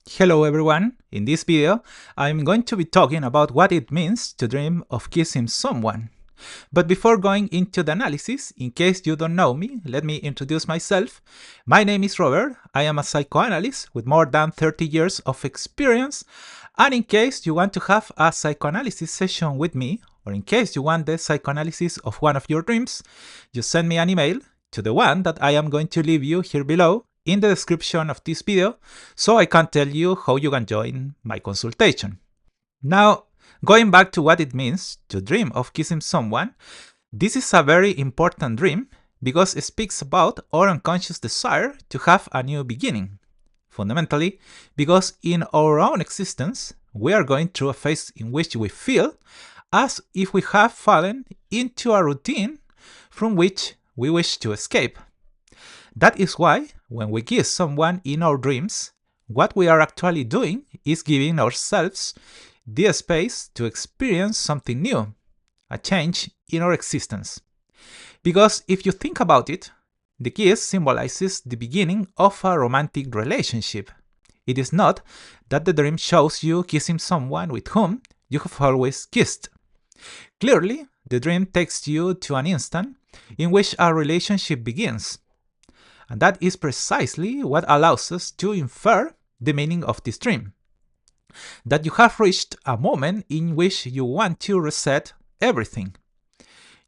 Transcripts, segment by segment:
Hello everyone, in this video I'm going to be talking about what it means to dream of kissing someone. But before going into the analysis, in case you don't know me, let me introduce myself. My name is Robert, I am a psychoanalyst with more than 30 years of experience, and in case you want to have a psychoanalysis session with me, or in case you want the psychoanalysis of one of your dreams, just send me an email to the one that I am going to leave you here below in the description of this video, so I can tell you how you can join my consultation. Now, going back to what it means to dream of kissing someone, this is a very important dream because it speaks about our unconscious desire to have a new beginning. Fundamentally, because in our own existence, we are going through a phase in which we feel as if we have fallen into a routine from which we wish to escape. That is why, when we kiss someone in our dreams, what we are actually doing is giving ourselves the space to experience something new, a change in our existence. Because if you think about it, the kiss symbolizes the beginning of a romantic relationship. It is not that the dream shows you kissing someone with whom you have always kissed. Clearly, the dream takes you to an instant in which a relationship begins. And that is precisely what allows us to infer the meaning of this dream. That you have reached a moment in which you want to reset everything.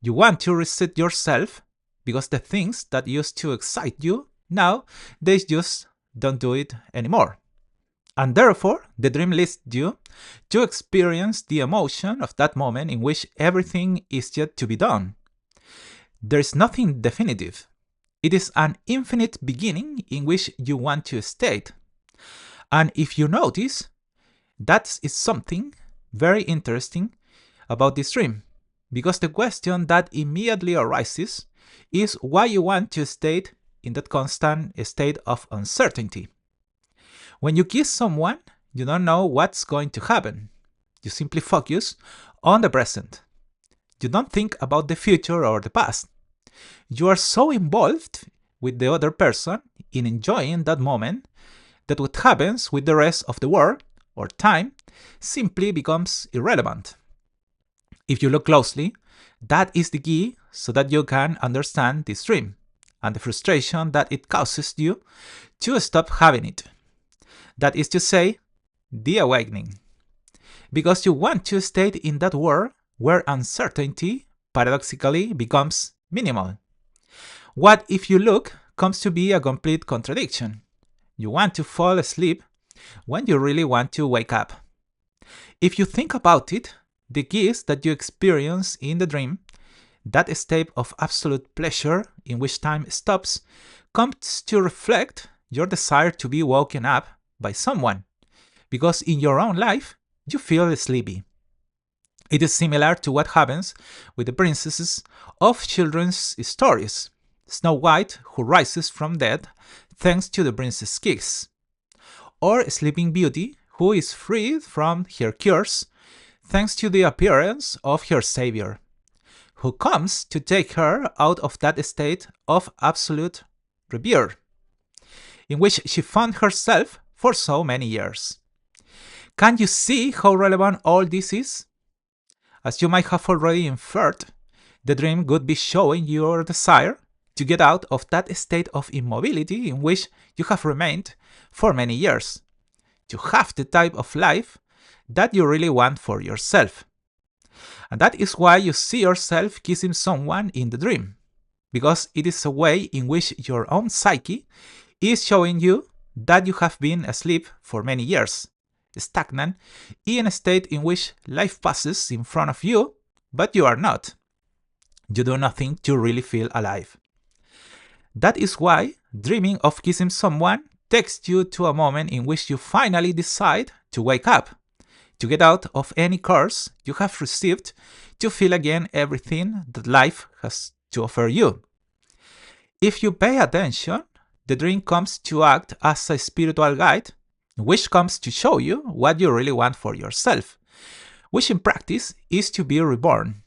You want to reset yourself because the things that used to excite you, now they just don't do it anymore. And therefore, the dream leads you to experience the emotion of that moment in which everything is yet to be done. There is nothing definitive. It is an infinite beginning in which you want to state. And if you notice, that is something very interesting about this dream, because the question that immediately arises is why you want to stay in that constant state of uncertainty. When you kiss someone, you don't know what's going to happen. You simply focus on the present. You don't think about the future or the past. You are so involved with the other person in enjoying that moment that what happens with the rest of the world or time simply becomes irrelevant. If you look closely, that is the key so that you can understand this dream and the frustration that it causes you to stop having it. That is to say, the awakening. Because you want to stay in that world where uncertainty paradoxically becomes minimal. What if you look comes to be a complete contradiction. You want to fall asleep when you really want to wake up. If you think about it, the kiss that you experience in the dream, that state of absolute pleasure in which time stops, comes to reflect your desire to be woken up by someone, because in your own life you feel sleepy. It is similar to what happens with the princesses of children's stories. Snow White, who rises from death thanks to the prince's kiss. Or Sleeping Beauty, who is freed from her curse thanks to the appearance of her savior, who comes to take her out of that state of absolute rebirth, in which she found herself for so many years. Can you see how relevant all this is? As you might have already inferred, the dream would be showing your desire to get out of that state of immobility in which you have remained for many years, to have the type of life that you really want for yourself. And that is why you see yourself kissing someone in the dream, because it is a way in which your own psyche is showing you that you have been asleep for many years, stagnant in a state in which life passes in front of you, but you are not. You do nothing to really feel alive. That is why dreaming of kissing someone takes you to a moment in which you finally decide to wake up, to get out of any curse you have received, to feel again everything that life has to offer you. If you pay attention, the dream comes to act as a spiritual guide, which comes to show you what you really want for yourself, which in practice is to be reborn.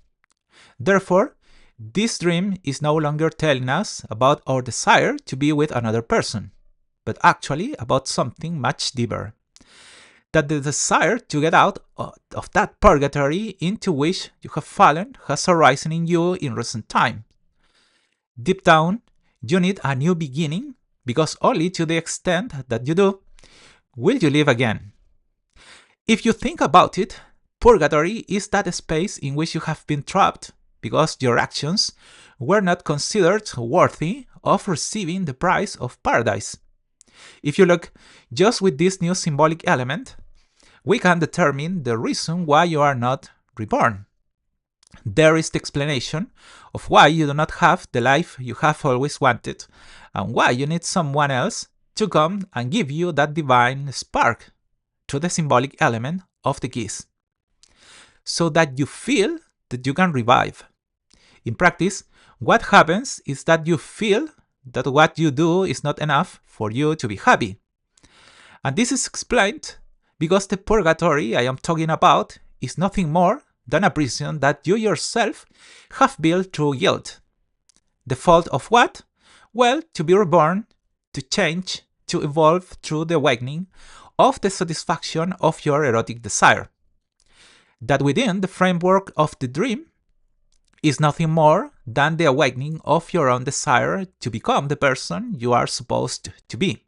Therefore, this dream is no longer telling us about our desire to be with another person, but actually about something much deeper. that the desire to get out of that purgatory into which you have fallen has arisen in you in recent time. Deep down, you need a new beginning, because only to the extent that you do will you live again. If you think about it, purgatory is that space in which you have been trapped because your actions were not considered worthy of receiving the prize of paradise. If you look just with this new symbolic element, we can determine the reason why you are not reborn. There is the explanation of why you do not have the life you have always wanted, and why you need someone else to come and give you that divine spark through the symbolic element of the kiss, so that you feel that you can revive. In practice, what happens is that you feel that what you do is not enough for you to be happy. And this is explained because the purgatory I am talking about is nothing more than a prison that you yourself have built through guilt. The fault of what? Well, to be reborn, to change, to evolve through the awakening of the satisfaction of your erotic desire. That within the framework of the dream is nothing more than the awakening of your own desire to become the person you are supposed to be.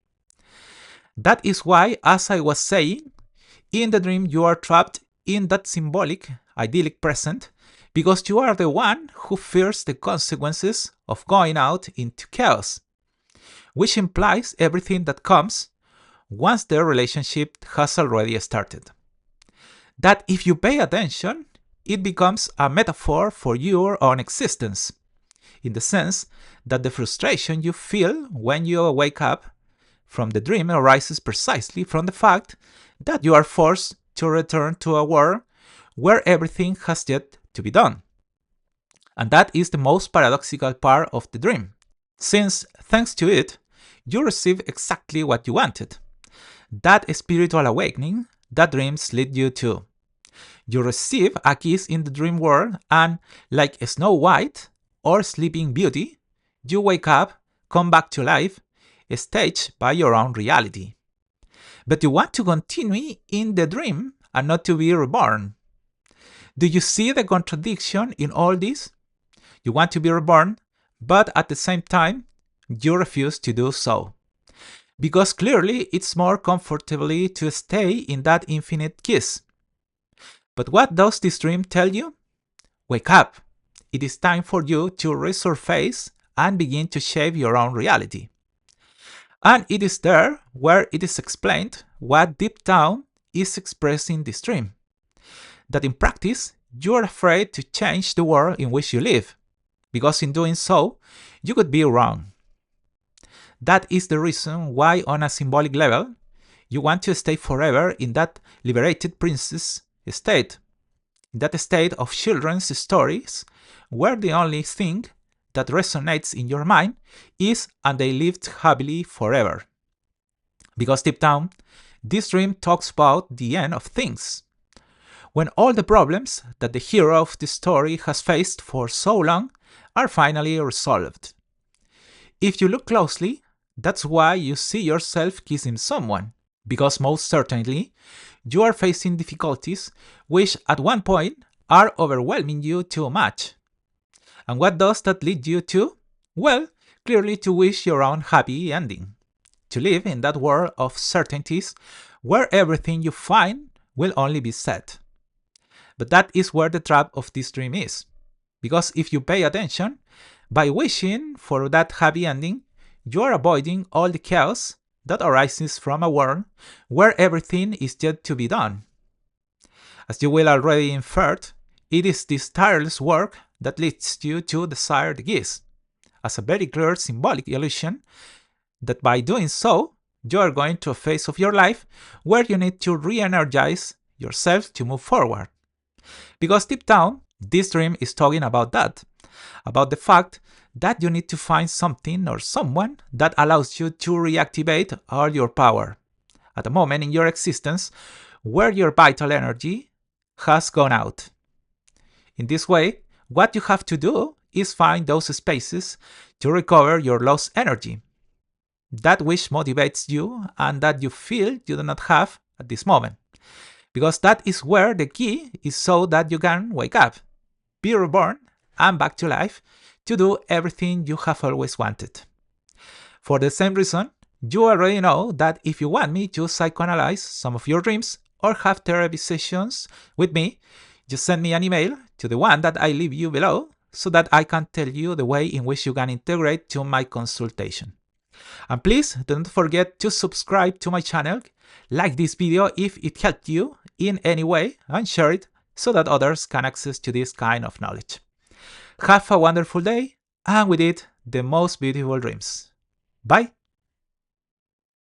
That is why, as I was saying, in the dream you are trapped in that symbolic, idyllic present, because you are the one who fears the consequences of going out into chaos, which implies everything that comes once the relationship has already started. That if you pay attention, it becomes a metaphor for your own existence, in the sense that the frustration you feel when you wake up from the dream arises precisely from the fact that you are forced to return to a world where everything has yet to be done. And that is the most paradoxical part of the dream, since thanks to it, you receive exactly what you wanted. That spiritual awakening that dreams lead you to. You receive a kiss in the dream world, and like Snow White or Sleeping Beauty, you wake up, come back to life, staged by your own reality. But you want to continue in the dream and not to be reborn. Do you see the contradiction in all this? You want to be reborn, but at the same time, you refuse to do so. Because clearly it's more comfortably to stay in that infinite kiss. But what does this dream tell you? Wake up! It is time for you to resurface and begin to shape your own reality. And it is there where it is explained what deep down is expressed in this dream. That in practice, you are afraid to change the world in which you live, because in doing so, you could be wrong. That is the reason why, on a symbolic level, you want to stay forever in that liberated princess state, that state of children's stories, where the only thing that resonates in your mind is "and they lived happily forever." Because deep down, this dream talks about the end of things, when all the problems that the hero of the story has faced for so long are finally resolved. If you look closely, that's why you see yourself kissing someone, because most certainly you are facing difficulties which at one point are overwhelming you too much. And what does that lead you to? Well, clearly to wish your own happy ending, to live in that world of certainties where everything you find will only be set. But that is where the trap of this dream is, because if you pay attention, by wishing for that happy ending, you are avoiding all the chaos that arises from a world where everything is yet to be done. As you will already infer, it is this tireless work that leads you to desire the kiss, as a very clear symbolic illusion that by doing so, you are going to a phase of your life where you need to re-energize yourself to move forward. Because deep down, this dream is talking about that, about the fact that you need to find something or someone that allows you to reactivate all your power at a moment in your existence where your vital energy has gone out. In this way, what you have to do is find those spaces to recover your lost energy, that which motivates you and that you feel you do not have at this moment. because that is where the key is, so that you can wake up, be reborn, and back to life to do everything you have always wanted. For the same reason, you already know that if you want me to psychoanalyze some of your dreams or have therapy sessions with me, just send me an email to the one that I leave you below so that I can tell you the way in which you can integrate to my consultation. And please don't forget to subscribe to my channel, like this video if it helped you in any way, and share it so that others can access to this kind of knowledge. Have a wonderful day, and with it, the most beautiful dreams. Bye!